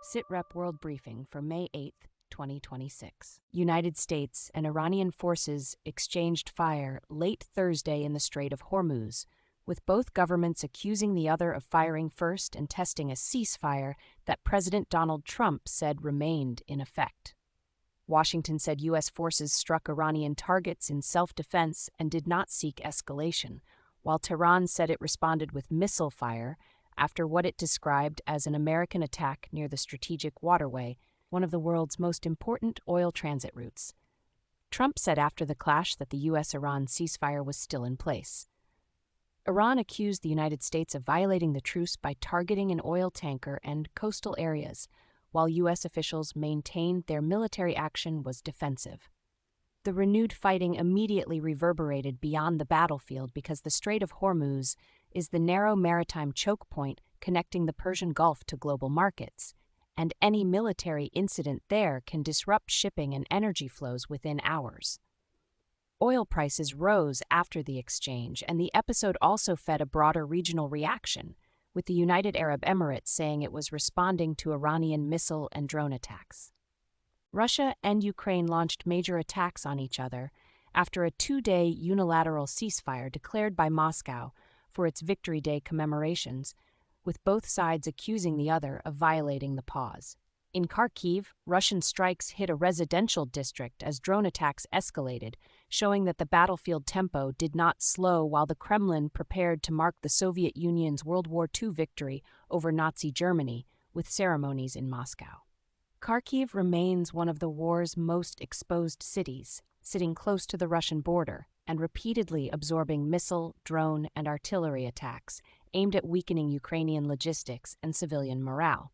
SITREP World Briefing for May 8, 2026. United States and Iranian forces exchanged fire late Thursday in the Strait of Hormuz, with both governments accusing the other of firing first and testing a ceasefire that President Donald Trump said remained in effect. Washington said U.S. forces struck Iranian targets in self-defense and did not seek escalation, while Tehran said it responded with missile fire after what it described as an American attack near the strategic waterway, one of the world's most important oil transit routes. Trump said after the clash that the U.S.-Iran ceasefire was still in place. Iran accused the United States of violating the truce by targeting an oil tanker and coastal areas, while U.S. officials maintained their military action was defensive. The renewed fighting immediately reverberated beyond the battlefield because the Strait of Hormuz is the narrow maritime choke point connecting the Persian Gulf to global markets, and any military incident there can disrupt shipping and energy flows within hours. Oil prices rose after the exchange, and the episode also fed a broader regional reaction, with the United Arab Emirates saying it was responding to Iranian missile and drone attacks. Russia and Ukraine launched major attacks on each other after a two-day unilateral ceasefire declared by Moscow for its Victory Day commemorations, with both sides accusing the other of violating the pause. In Kharkiv, Russian strikes hit a residential district as drone attacks escalated, showing that the battlefield tempo did not slow while the Kremlin prepared to mark the Soviet Union's World War II victory over Nazi Germany with ceremonies in Moscow. Kharkiv remains one of the war's most exposed cities, sitting close to the Russian border and repeatedly absorbing missile, drone, and artillery attacks aimed at weakening Ukrainian logistics and civilian morale.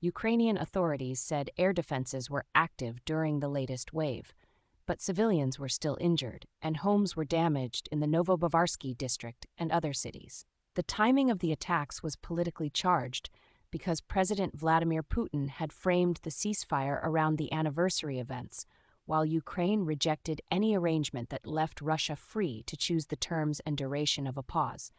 Ukrainian authorities said air defenses were active during the latest wave, but civilians were still injured, and homes were damaged in the Novobavarsky district and other cities. The timing of the attacks was politically charged because President Vladimir Putin had framed the ceasefire around the anniversary events, while Ukraine rejected any arrangement that left Russia free to choose the terms and duration of a pause.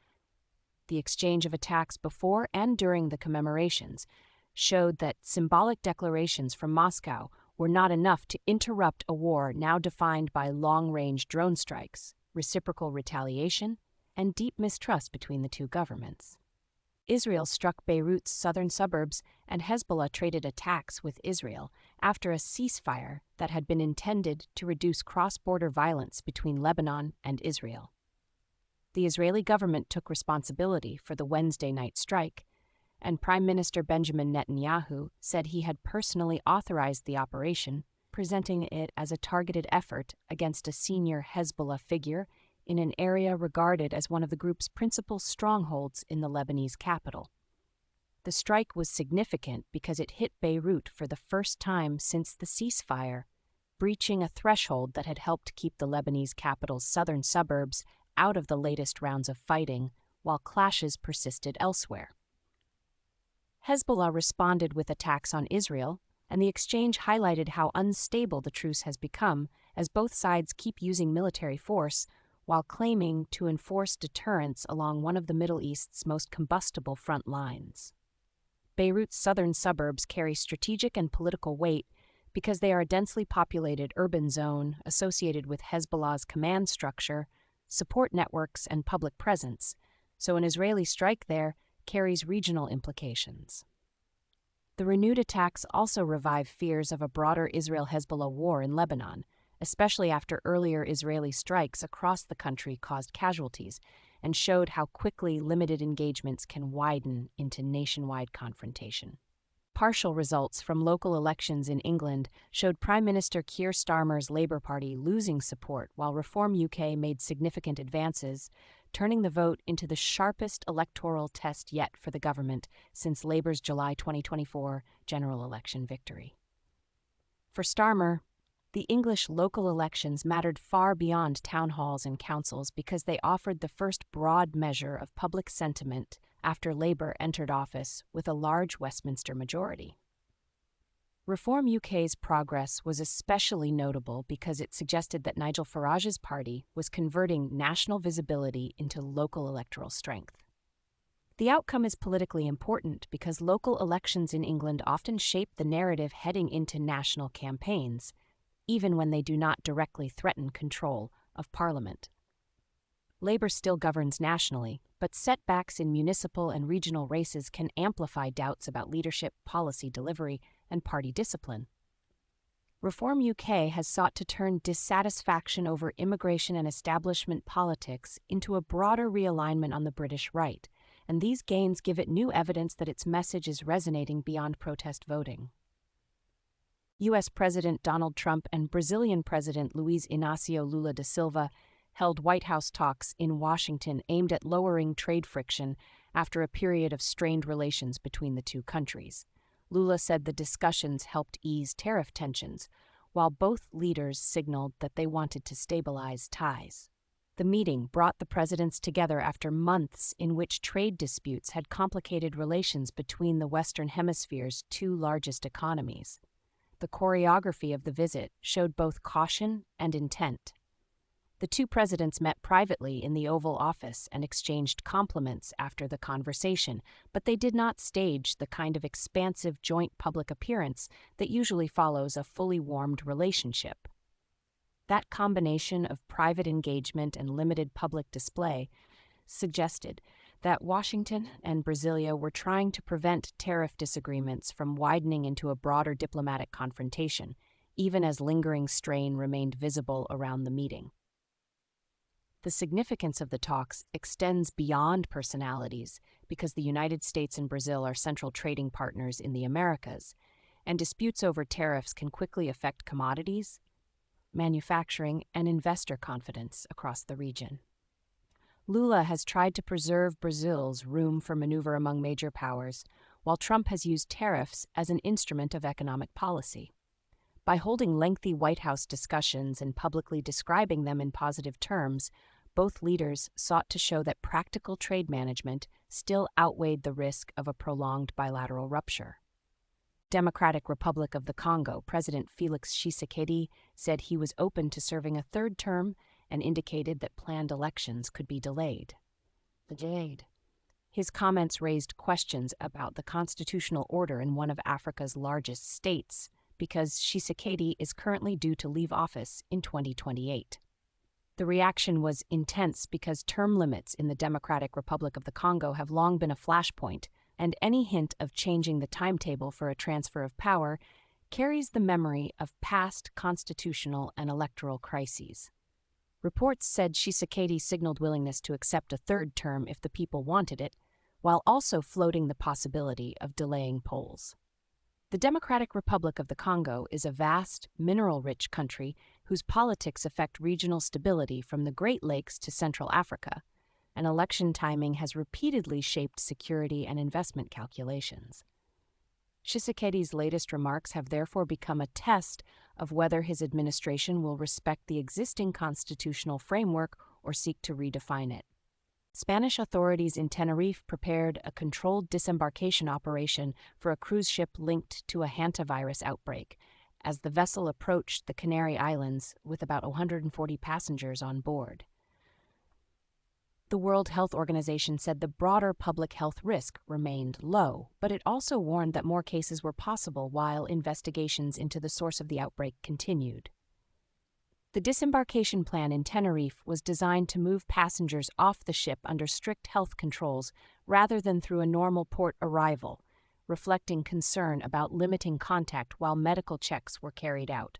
The exchange of attacks before and during the commemorations showed that symbolic declarations from Moscow were not enough to interrupt a war now defined by long-range drone strikes, reciprocal retaliation, and deep mistrust between the two governments. Israel struck Beirut's southern suburbs, and Hezbollah traded attacks with Israel after a ceasefire that had been intended to reduce cross-border violence between Lebanon and Israel. The Israeli government took responsibility for the Wednesday night strike, and Prime Minister Benjamin Netanyahu said he had personally authorized the operation, presenting it as a targeted effort against a senior Hezbollah figure in an area regarded as one of the group's principal strongholds in the Lebanese capital. The strike was significant because it hit Beirut for the first time since the ceasefire, breaching a threshold that had helped keep the Lebanese capital's southern suburbs out of the latest rounds of fighting, while clashes persisted elsewhere. Hezbollah responded with attacks on Israel, and the exchange highlighted how unstable the truce has become as both sides keep using military force while claiming to enforce deterrence along one of the Middle East's most combustible front lines. Beirut's southern suburbs carry strategic and political weight because they are a densely populated urban zone associated with Hezbollah's command structure, support networks, and public presence, so an Israeli strike there carries regional implications. The renewed attacks also revive fears of a broader Israel-Hezbollah war in Lebanon, especially after earlier Israeli strikes across the country caused casualties and showed how quickly limited engagements can widen into nationwide confrontation. Partial results from local elections in England showed Prime Minister Keir Starmer's Labour Party losing support while Reform UK made significant advances, turning the vote into the sharpest electoral test yet for the government since Labour's July 2024 general election victory. For Starmer, the English local elections mattered far beyond town halls and councils because they offered the first broad measure of public sentiment after Labour entered office with a large Westminster majority. Reform UK's progress was especially notable because it suggested that Nigel Farage's party was converting national visibility into local electoral strength. The outcome is politically important because local elections in England often shape the narrative heading into national campaigns, even when they do not directly threaten control of Parliament. Labour still governs nationally, but setbacks in municipal and regional races can amplify doubts about leadership, policy delivery, and party discipline. Reform UK has sought to turn dissatisfaction over immigration and establishment politics into a broader realignment on the British right, and these gains give it new evidence that its message is resonating beyond protest voting. U.S. President Donald Trump and Brazilian President Luiz Inácio Lula da Silva held White House talks in Washington aimed at lowering trade friction after a period of strained relations between the two countries. Lula said the discussions helped ease tariff tensions, while both leaders signaled that they wanted to stabilize ties. The meeting brought the presidents together after months in which trade disputes had complicated relations between the Western Hemisphere's two largest economies. The choreography of the visit showed both caution and intent. The two presidents met privately in the Oval Office and exchanged compliments after the conversation, but they did not stage the kind of expansive joint public appearance that usually follows a fully warmed relationship. That combination of private engagement and limited public display suggested that Washington and Brasilia were trying to prevent tariff disagreements from widening into a broader diplomatic confrontation, even as lingering strain remained visible around the meeting. The significance of the talks extends beyond personalities because the United States and Brazil are central trading partners in the Americas, and disputes over tariffs can quickly affect commodities, manufacturing, and investor confidence across the region. Lula has tried to preserve Brazil's room for maneuver among major powers, while Trump has used tariffs as an instrument of economic policy. By holding lengthy White House discussions and publicly describing them in positive terms, both leaders sought to show that practical trade management still outweighed the risk of a prolonged bilateral rupture. Democratic Republic of the Congo President Félix Tshisekedi said he was open to serving a third term and indicated that planned elections could be delayed. His comments raised questions about the constitutional order in one of Africa's largest states, because Tshisekedi is currently due to leave office in 2028. The reaction was intense because term limits in the Democratic Republic of the Congo have long been a flashpoint, and any hint of changing the timetable for a transfer of power carries the memory of past constitutional and electoral crises. Reports said Tshisekedi signaled willingness to accept a third term if the people wanted it, while also floating the possibility of delaying polls. The Democratic Republic of the Congo is a vast, mineral-rich country whose politics affect regional stability from the Great Lakes to Central Africa, and election timing has repeatedly shaped security and investment calculations. Tshisekedi's latest remarks have therefore become a test of whether his administration will respect the existing constitutional framework or seek to redefine it. Spanish authorities in Tenerife prepared a controlled disembarkation operation for a cruise ship linked to a hantavirus outbreak, as the vessel approached the Canary Islands with about 140 passengers on board. The World Health Organization said the broader public health risk remained low, but it also warned that more cases were possible while investigations into the source of the outbreak continued. The disembarkation plan in Tenerife was designed to move passengers off the ship under strict health controls rather than through a normal port arrival, reflecting concern about limiting contact while medical checks were carried out.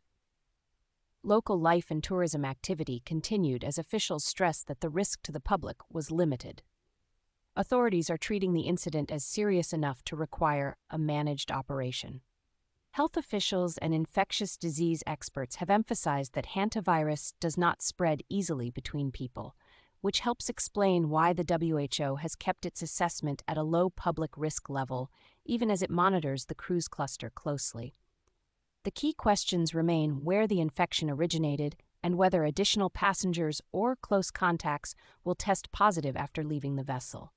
Local life and tourism activity continued as officials stressed that the risk to the public was limited. Authorities are treating the incident as serious enough to require a managed operation. Health officials and infectious disease experts have emphasized that hantavirus does not spread easily between people, which helps explain why the WHO has kept its assessment at a low public risk level, even as it monitors the cruise cluster closely. The key questions remain where the infection originated and whether additional passengers or close contacts will test positive after leaving the vessel.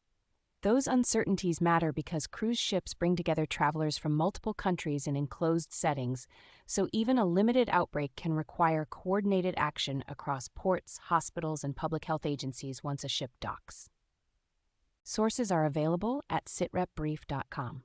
Those uncertainties matter because cruise ships bring together travelers from multiple countries in enclosed settings, so even a limited outbreak can require coordinated action across ports, hospitals, and public health agencies once a ship docks. Sources are available at sitrepbrief.com.